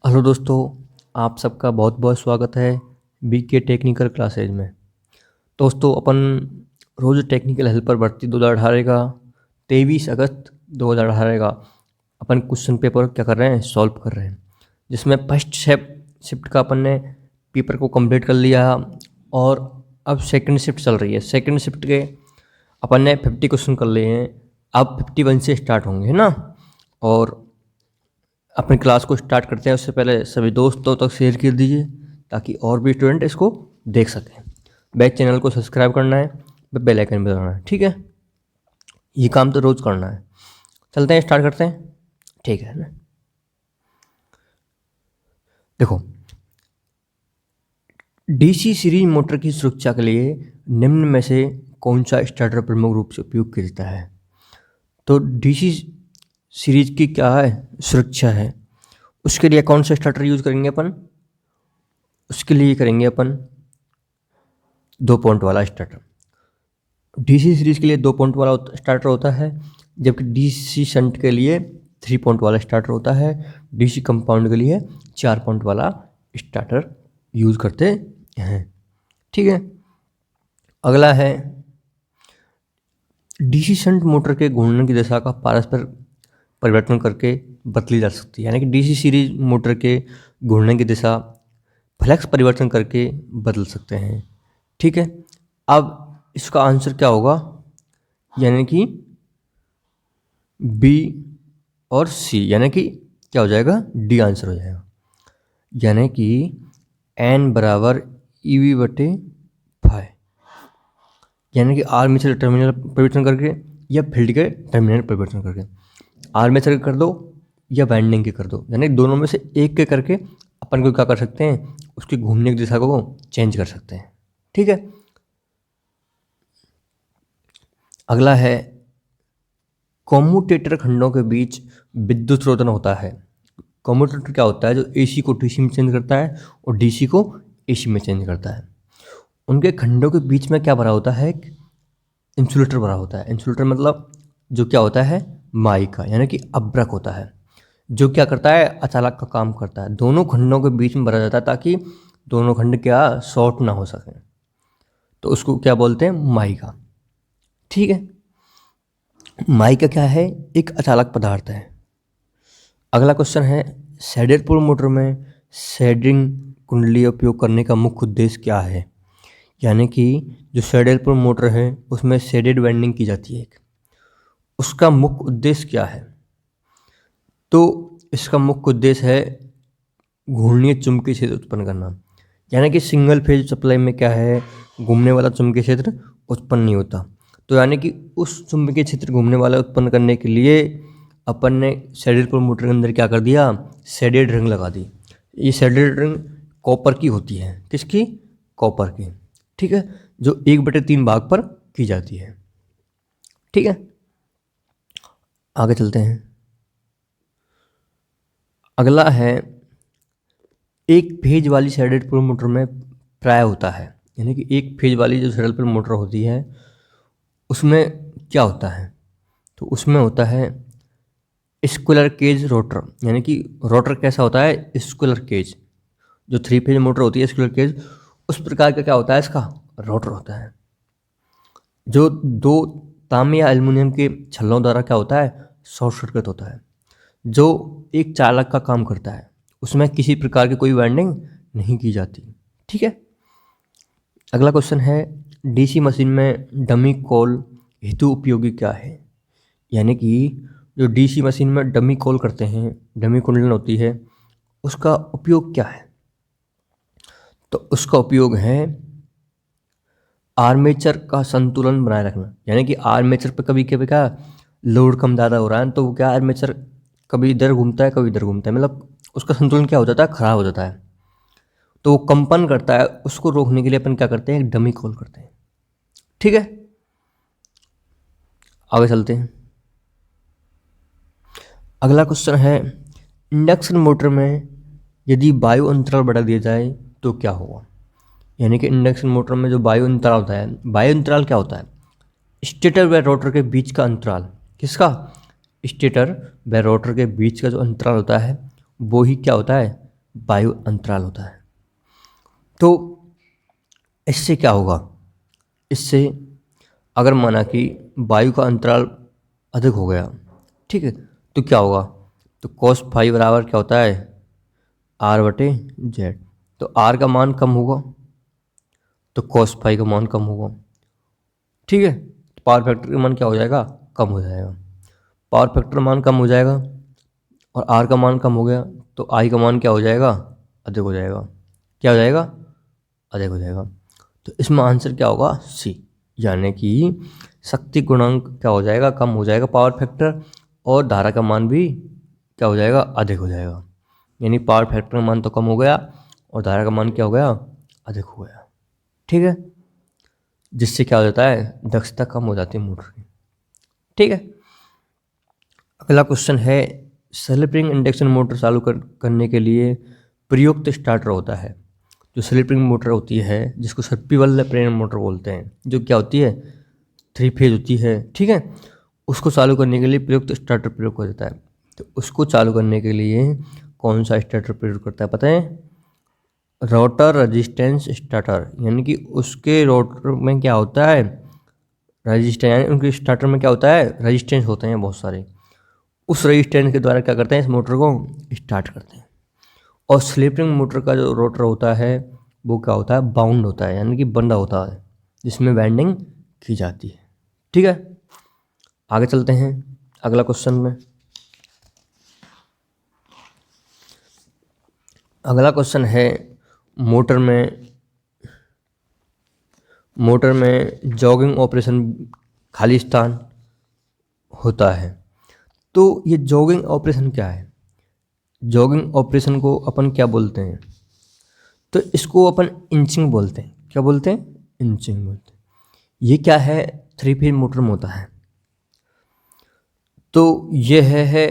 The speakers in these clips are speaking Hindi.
हेलो दोस्तों, आप सबका बहुत बहुत स्वागत है बीके टेक्निकल क्लासेज में। दोस्तों अपन रोज़ टेक्निकल हेल्पर भर्ती 2018 का 23 अगस्त 2018 का अपन क्वेश्चन पेपर क्या कर रहे हैं, सॉल्व कर रहे हैं। जिसमें फर्स्ट शिफ्ट का अपन ने पेपर को कंप्लीट कर लिया और अब सेकंड शिफ्ट चल रही है। सेकंड शिफ्ट के अपन ने 50 क्वेश्चन कर लिए हैं, अब 51 से स्टार्ट होंगे, है ना। और अपनी क्लास को स्टार्ट करते हैं उससे पहले सभी दोस्तों तक शेयर कर दीजिए ताकि और भी स्टूडेंट इसको देख सकें। बैक चैनल को सब्सक्राइब करना है, बेल आइकन भी दबाना है, ठीक है। ये काम तो रोज़ करना है। चलते हैं, स्टार्ट करते हैं, ठीक है ना। देखो, डीसी सीरीज मोटर की सुरक्षा के लिए निम्न में से कौन सा स्टार्टर प्रमुख रूप से उपयोग किया जाता है। तो डीसी सीरीज की क्या है, सुरक्षा है, उसके लिए कौन सा स्टार्टर यूज़ करेंगे अपन। उसके लिए करेंगे अपन 2 पॉइंट वाला स्टार्टर। डीसी सीरीज के लिए 2 पॉइंट वाला स्टार्टर होता है, जबकि डीसी शंट के लिए 3 पॉइंट वाला स्टार्टर होता है। डीसी कंपाउंड के लिए 4 पॉइंट वाला स्टार्टर यूज़ करते हैं, ठीक है। अगला है, डीसी शंट मोटर के घूमने की दिशा का परस्पर परिवर्तन करके बदली जा सकती है। यानी कि डीसी सीरीज मोटर के घूमने की दिशा फ्लक्स परिवर्तन करके बदल सकते हैं, ठीक है। अब इसका आंसर क्या होगा, यानी कि बी और सी, यानी कि क्या हो जाएगा, डी आंसर हो जाएगा। यानी कि एन बराबर ईवी बटे फाई, यानी कि आर्मेचर टर्मिनल परिवर्तन करके या फील्ड के टर्मिनल परिवर्तन करके। आर्मेचर के कर दो या वाइंडिंग के कर दो, यानी दोनों में से एक के करके अपन को क्या कर सकते हैं, उसकी घूमने की दिशा को चेंज कर सकते हैं, ठीक है। अगला है, कॉम्यूटेटर खंडों के बीच विद्युत रोधन होता है। कॉम्यूटेटर क्या होता है, जो एसी को डीसी में चेंज करता है और डीसी को एसी में चेंज करता है। उनके खंडों के बीच में क्या भरा होता है, इंसुलेटर भरा होता है। इंसुलेटर मतलब जो क्या होता है, माइका, यानी कि अब्रक होता है, जो क्या करता है, अचालक का काम करता है। दोनों खंडों के बीच में भरा जाता है ताकि दोनों खंड क्या शॉर्ट ना हो सकें, तो उसको क्या बोलते हैं, माइका, ठीक है। माइका क्या है, एक अचालक पदार्थ है। अगला क्वेश्चन है, शेडेड पोल मोटर में शेडिंग कुंडली उपयोग करने का मुख्य उद्देश्य क्या है। यानी कि जो शेडेड पोल मोटर है उसमें शेडेड वाइंडिंग की जाती है, उसका मुख्य उद्देश्य क्या है। तो इसका मुख्य उद्देश्य है घूर्णीय चुंबकीय क्षेत्र उत्पन्न करना। यानी कि सिंगल फेज सप्लाई में क्या है, घूमने वाला चुंबकीय क्षेत्र उत्पन्न नहीं होता। तो यानी कि उस चुंबकीय क्षेत्र घूमने वाला उत्पन्न करने के लिए अपन ने शेडेड पोल मोटर के अंदर क्या कर दिया, शेडेड रिंग लगा दी। ये शेडेड रिंग कॉपर की होती है, किसकी, कॉपर की, ठीक है, जो 1/3 भाग पर की जाती है, ठीक है। आगे चलते हैं। अगला है, एक फेज वाली शेडेड पोल मोटर में प्राय होता है, यानी कि एक फेज वाली जो शेडेड पोल मोटर होती है उसमें क्या होता है, तो उसमें होता है स्क्वेलर केज रोटर। यानी कि रोटर कैसा होता है, स्क्वेलर केज। जो 3 फेज मोटर होती है स्क्वेलर केज, उस प्रकार का क्या होता है, इसका रोटर होता है, जो 2 तांबे या एल्युमिनियम के छल्लों द्वारा क्या होता है, शॉर्ट सर्किट होता है, जो एक चालक का काम करता है। उसमें किसी प्रकार की कोई वाइंडिंग नहीं की जाती, ठीक है। अगला क्वेश्चन है, डीसी मशीन में डमी कॉल हेतु उपयोगी क्या है। यानी कि जो डीसी मशीन में डमी कॉल करते हैं, डमी कुंडलन होती है, उसका उपयोग क्या है। तो उसका उपयोग है आर्मेचर का संतुलन बनाए रखना। यानी कि आर्मेचर पे कभी कभी क्या लोड कम ज़्यादा हो रहा है, तो वो क्या आर्मेचर कभी इधर घूमता है कभी इधर घूमता है, मतलब उसका संतुलन क्या हो जाता है, खराब हो जाता है, तो वो कंपन करता है। उसको रोकने के लिए अपन क्या करते हैं, एक डमी कॉल करते हैं, ठीक है। आगे चलते हैं। अगला क्वेश्चन है, इंडक्शन मोटर में यदि वायु अंतराल बढ़ा दिया जाए तो क्या होगा। यानी कि इंडक्शन मोटर में जो वायु अंतराल होता है, वायु अंतराल क्या होता है, स्टेटर व रोटर के बीच का अंतराल। किसका, स्टेटर व रोटर के बीच का जो अंतराल होता है वो ही क्या होता है, वायु अंतराल होता है। तो इससे क्या होगा, इससे अगर माना कि वायु का अंतराल अधिक हो गया, ठीक है, तो क्या होगा, तो cos फाई बराबर क्या होता है, R/Z। तो R का मान कम होगा तो cos फाई का मान कम होगा, ठीक है। पावर फैक्टर का मान क्या हो जाएगा, कम हो जाएगा। पावर फैक्टर मान कम हो जाएगा और R का मान कम हो गया तो I का मान क्या हो जाएगा, अधिक हो जाएगा। क्या हो जाएगा, अधिक हो जाएगा। तो इसमें आंसर क्या होगा, सी, यानी कि शक्ति गुणांक क्या हो जाएगा, कम हो जाएगा पावर फैक्टर, और धारा का मान भी क्या हो जाएगा, अधिक हो जाएगा। यानी पावर फैक्टर का मान तो कम हो गया और धारा का मान क्या हो गया, अधिक हो गया, ठीक है। जिससे क्या हो जाता है, दक्षता कम हो जाती है मोटर की, ठीक है। अगला क्वेश्चन है, सेल्फ स्प्रिंग इंडक्शन मोटर चालू करने के लिए प्रयुक्त स्टार्टर होता है। जो सेल्फ स्प्रिंग मोटर होती है, जिसको सर्पिबल प्रेरण मोटर बोलते हैं, जो क्या होती है, 3 फेज होती है, ठीक है, उसको चालू करने के लिए प्रयुक्त स्टार्टर प्रयोग हो जाता है। तो उसको चालू करने के लिए कौन सा स्टार्टर प्रयोग करता है, पता है, रोटर रेजिस्टेंस स्टार्टर। यानी कि उसके रोटर में क्या होता है, रजिस्टेंस, यानी उनके स्टार्टर में क्या होता है, रजिस्टेंस होते हैं बहुत सारे। उस रजिस्टेंस के द्वारा क्या करते हैं, इस मोटर को स्टार्ट करते हैं। और स्लिपिंग मोटर का जो रोटर होता है वो क्या होता है, बाउंड होता है, यानी कि बंधा होता है, जिसमें वाइंडिंग की जाती है, ठीक है। आगे चलते हैं अगला क्वेश्चन में। अगला क्वेश्चन है, मोटर में जॉगिंग ऑपरेशन खाली स्थान होता है। तो ये जॉगिंग ऑपरेशन क्या है, जॉगिंग ऑपरेशन को अपन क्या बोलते हैं, तो इसको अपन इंचिंग बोलते हैं। क्या बोलते हैं, इंचिंग बोलते हैं। ये क्या है, 3 फेज मोटर में होता है। तो ये है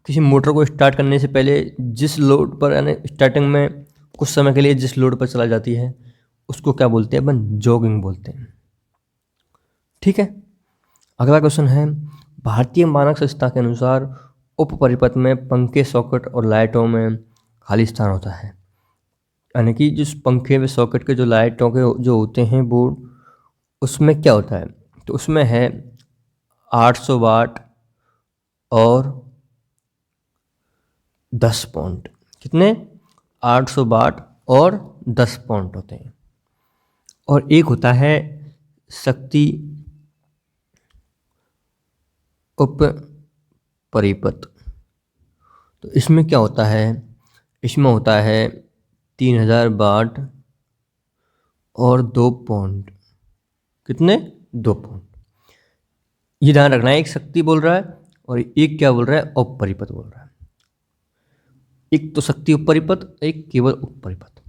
किसी मोटर को स्टार्ट करने से पहले जिस लोड पर, यानी स्टार्टिंग में कुछ समय के लिए जिस लोड पर चला जाती है, उसको क्या बोलते हैं, अपन जॉगिंग बोलते हैं, ठीक है। अगला क्वेश्चन है, भारतीय मानक संस्था के अनुसार उप परिपथ में पंखे, सॉकेट और लाइटों में खाली स्थान होता है। यानी कि जिस पंखे में सॉकेट के जो लाइटों के जो होते हैं बोर्ड, उसमें क्या होता है, तो उसमें है 800 वाट और 10 पॉइंट। कितने, 800 वाट और 10 पॉइंट होते हैं। और एक होता है शक्ति उप परिपथ। तो इसमें क्या होता है, इसमें होता है 3000 वाट और 2 पॉइंट। कितने, 2 पॉइंट। ये ध्यान रखना है, एक शक्ति बोल रहा है और एक क्या बोल रहा है, उप परिपथ बोल रहा है। एक तो शक्ति उप परिपथ, एक केवल उप परिपथ।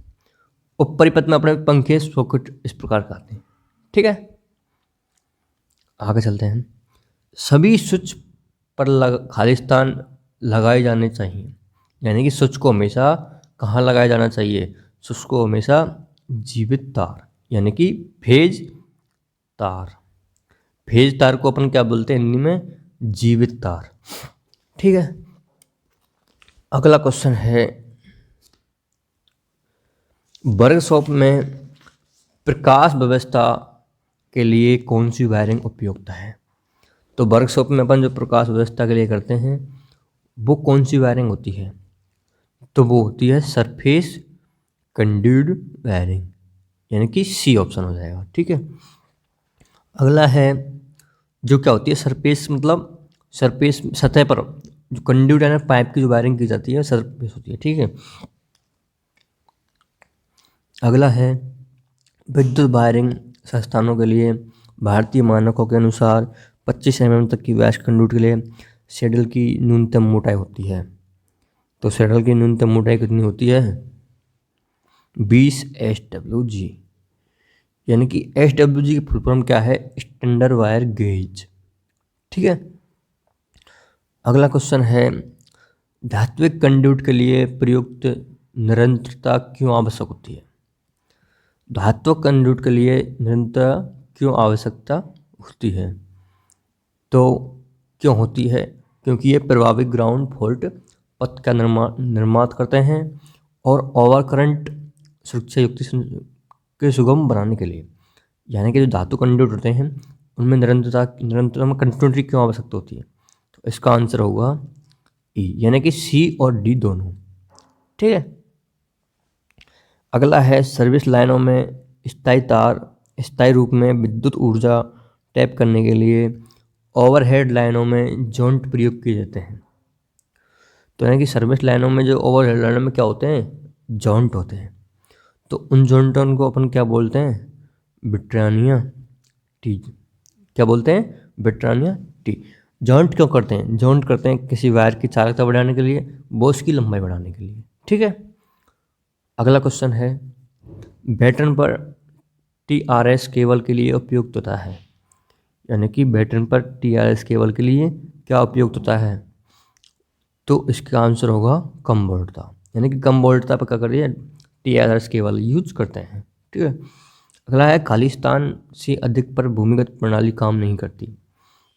उप परिपथ में अपने पंखे, सॉकेट इस प्रकार का आते हैं, ठीक है। आगे चलते हैं। सभी स्विच पर खाली स्थान लगाए जाने चाहिए। यानी कि स्विच को हमेशा कहाँ लगाया जाना चाहिए, स्विच को हमेशा जीवित तार, यानी कि फेज तार। फेज तार को अपन क्या बोलते हैं हिंदी में, जीवित तार, ठीक है। अगला क्वेश्चन है, वर्कशॉप में प्रकाश व्यवस्था के लिए कौन सी वायरिंग उपयुक्त है। तो वर्कशॉप में अपन जो प्रकाश व्यवस्था के लिए करते हैं वो कौन सी वायरिंग होती है, तो वो होती है सरफेस कंड्यूड वायरिंग, यानी कि सी ऑप्शन हो जाएगा, ठीक है। अगला है, जो क्या होती है सरफेस, मतलब सरफेस सतह पर जो कंड्यूट यानी पाइप की जो वायरिंग की जाती है सरफेस होती है, ठीक है। अगला है, विद्युत वायरिंग संस्थानों के लिए भारतीय मानकों के अनुसार 25 mm तक की व्यास कंडक्ट के लिए सैडल की न्यूनतम मोटाई होती है। तो सैडल की न्यूनतम मोटाई कितनी होती है, 20 SWG। यानी कि SWG की फुल फॉर्म क्या है, स्टैंडर्ड वायर गेज, ठीक है। अगला क्वेश्चन है, धात्विक कंडक्ट के लिए प्रयुक्त निरंतरता क्यों आवश्यक होती है। धात्विक कंडक्ट के लिए निरंतरता क्यों आवश्यकता होती है, तो क्यों होती है, क्योंकि ये प्रभावित ग्राउंड फॉल्ट पथ का निर्माण करते हैं और ओवर करंट सुरक्षा युक्ति के सुगम बनाने के लिए। यानी कि जो धातु कंडक्टर होते हैं उनमें निरंतरता में कंटिन्यूटी क्यों आवश्यकता होती है? तो इसका आंसर होगा ई, यानी कि सी और डी दोनों। ठीक है। अगला है सर्विस लाइनों में स्थायी रूप में विद्युत ऊर्जा टैप करने के लिए ओवरहेड लाइनों में जॉन्ट प्रयोग किए जाते हैं। तो यानी कि सर्विस लाइनों में जो ओवरहेड लाइनों में क्या होते हैं? जॉन्ट होते हैं। तो उन जॉन्टों को अपन क्या बोलते हैं? बिट्रानिया टी। क्या बोलते हैं? बिट्रानिया टी। जॉन्ट क्यों करते हैं? जॉन्ट करते हैं किसी वायर की चालकता बढ़ाने के लिए, बोस की लंबाई बढ़ाने के लिए। ठीक है। अगला क्वेश्चन है, बैटन पर TRS केबल के लिए उपयुक्त होता है। यानी कि बैटन पर TRS केबल के लिए क्या उपयुक्त होता है? तो इसका आंसर होगा कम वोल्टता। यानी कि कम वोल्टता पर क्या कर रही है? TRS केबल यूज करते हैं। ठीक है। अगला है, खालिस्तान से अधिक पर भूमिगत प्रणाली काम नहीं करती।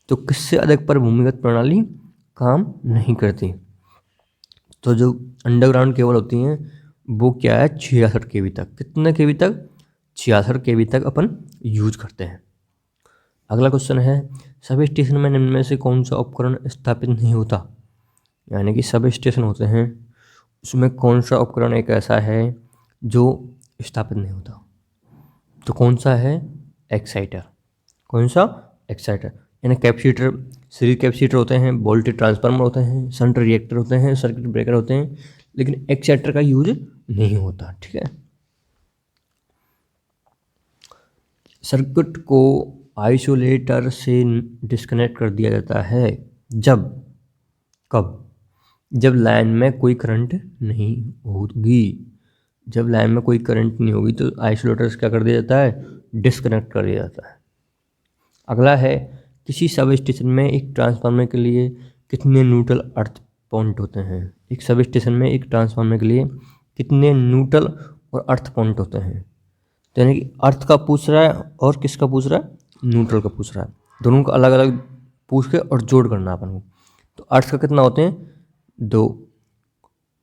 तो किससे अधिक पर भूमिगत प्रणाली काम नहीं करती? तो जो अंडरग्राउंड केबल होती हैं वो क्या है? 66 kV तक। कितने केवी तक? 66 kV तक अपन यूज करते हैं। अगला क्वेश्चन है, सब स्टेशन में निम्न में से कौन सा उपकरण स्थापित नहीं होता? यानी कि सब स्टेशन होते हैं उसमें कौन सा उपकरण एक ऐसा है जो स्थापित नहीं होता? तो कौन सा है? एक्साइटर। कौन सा? एक्साइटर। यानी कैपेसिटर, सीरीज कैपेसिटर होते हैं, वोल्टेज ट्रांसफार्मर होते हैं, शंट रिएक्टर होते हैं, सर्किट ब्रेकर होते हैं, लेकिन एक्साइटर का यूज नहीं होता। ठीक है। सर्किट को आइसोलेटर से डिस्कनेक्ट कर दिया जाता है जब, कब? जब लाइन में कोई करंट नहीं होगी। जब लाइन में कोई करंट नहीं होगी तो आइसोलेटर से क्या कर दिया जाता है? डिस्कनेक्ट कर दिया जाता है। अगला है, किसी सब स्टेशन में एक ट्रांसफार्मर के लिए कितने न्यूट्रल अर्थ पॉइंट होते हैं? एक सब स्टेशन में एक ट्रांसफार्मर के लिए कितने न्यूट्रल और अर्थ पॉइंट होते हैं? तो यानी कि अर्थ का पूछ रहा है और किसका पूछ रहा है? न्यूट्रल का पूछ रहा है। दोनों को अलग अलग पूछ के और जोड़ करना अपन को। तो अर्थ का कितना होते हैं? 2।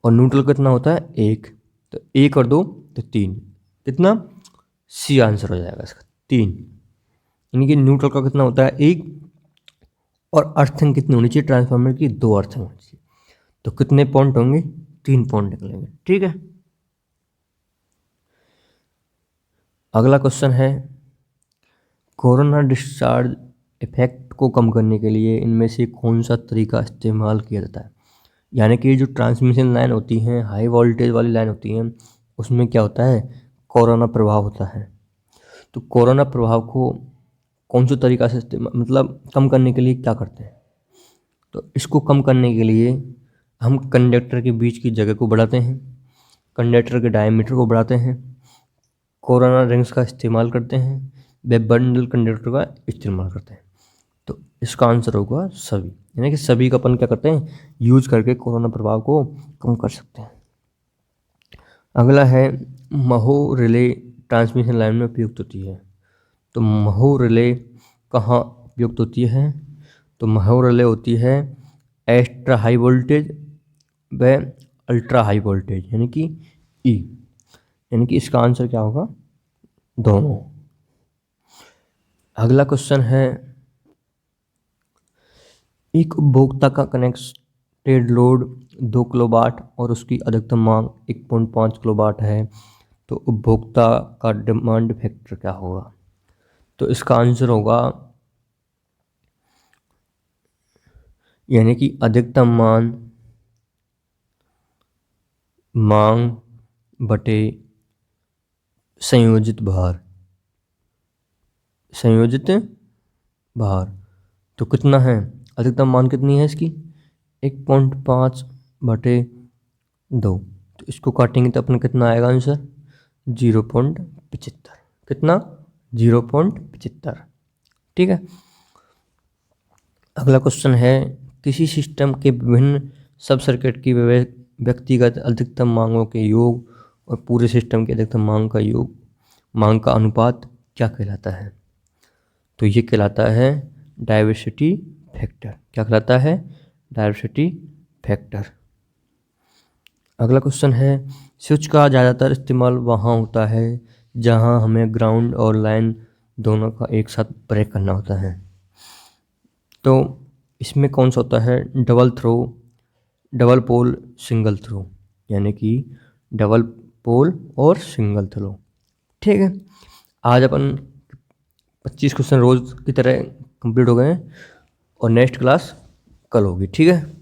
और न्यूट्रल कितना होता है? 1। तो 1 और 2 तो 3। कितना? सी आंसर हो जाएगा इसका, 3। यानी कि न्यूट्रल का कितना होता है? 1। और अर्थिंग कितनी होनी चाहिए ट्रांसफार्मर की? 2 अर्थिंग होनी चाहिए। तो कितने पॉइंट होंगे? 3 पॉइंट निकलेंगे। ठीक है। अगला क्वेश्चन है, कोरोना डिस्चार्ज इफेक्ट को कम करने के लिए इनमें से कौन सा तरीका इस्तेमाल किया जाता है? यानी कि जो ट्रांसमिशन लाइन होती हैं, हाई वोल्टेज वाली लाइन होती हैं, उसमें क्या होता है? कोरोना प्रभाव होता है। तो कोरोना प्रभाव को कौन सा तरीका से मतलब कम करने के लिए क्या करते हैं? तो इसको कम करने के लिए हम कंडक्टर के बीच की जगह को बढ़ाते हैं, कंडक्टर के डायमीटर को बढ़ाते हैं, कोरोना रिंग्स का इस्तेमाल करते हैं, वेब बंडल कंडक्टर का इस्तेमाल करते हैं। तो इसका आंसर होगा सभी। यानी कि सभी का अपन क्या करते हैं? यूज करके कोरोना प्रभाव को कम कर सकते हैं। अगला है, महो रिले ट्रांसमिशन लाइन में उपयुक्त होती है। तो महो रिले कहाँ उपयुक्त होती है? तो महो रिले होती है एक्स्ट्रा हाई वोल्टेज व अल्ट्रा हाई वोल्टेज, यानी कि ई। यानी कि इसका आंसर क्या होगा? दोनों। अगला क्वेश्चन है, एक उपभोक्ता का कनेक्टेड लोड 2 किलोवाट और उसकी अधिकतम मांग 1.5 किलोवाट है, तो उपभोक्ता का डिमांड फैक्टर क्या होगा? तो इसका आंसर होगा, यानी कि अधिकतम मांग बटे संयोजित भार। संयोजित भार तो कितना है? अधिकतम मान कितनी है इसकी? 1.5 बटे 2। तो इसको काटेंगे तो अपना कितना आएगा आंसर? 0.75। कितना? 0.75। ठीक है। अगला क्वेश्चन है, किसी सिस्टम के विभिन्न सब सर्किट की व्यक्तिगत अधिकतम मांगों के योग और पूरे सिस्टम की अधिकतम मांग का अनुपात क्या कहलाता है? तो ये कहलाता है डाइवर्सिटी फैक्टर। क्या कहलाता है? Diversity factor. अगला क्वेश्चन है, स्विच का ज़्यादातर इस्तेमाल वहाँ होता है जहाँ हमें ग्राउंड और लाइन दोनों का एक साथ ब्रेक करना होता है। तो इसमें कौन सा होता है, double throw, double pole, single throw, यानी कि डबल पोल और सिंगल थ्रो। ठीक है, आज अपन 25 क्वेश्चन रोज़ की तरह कंप्लीट हो गए हैं और नेक्स्ट क्लास कल होगी। ठीक है।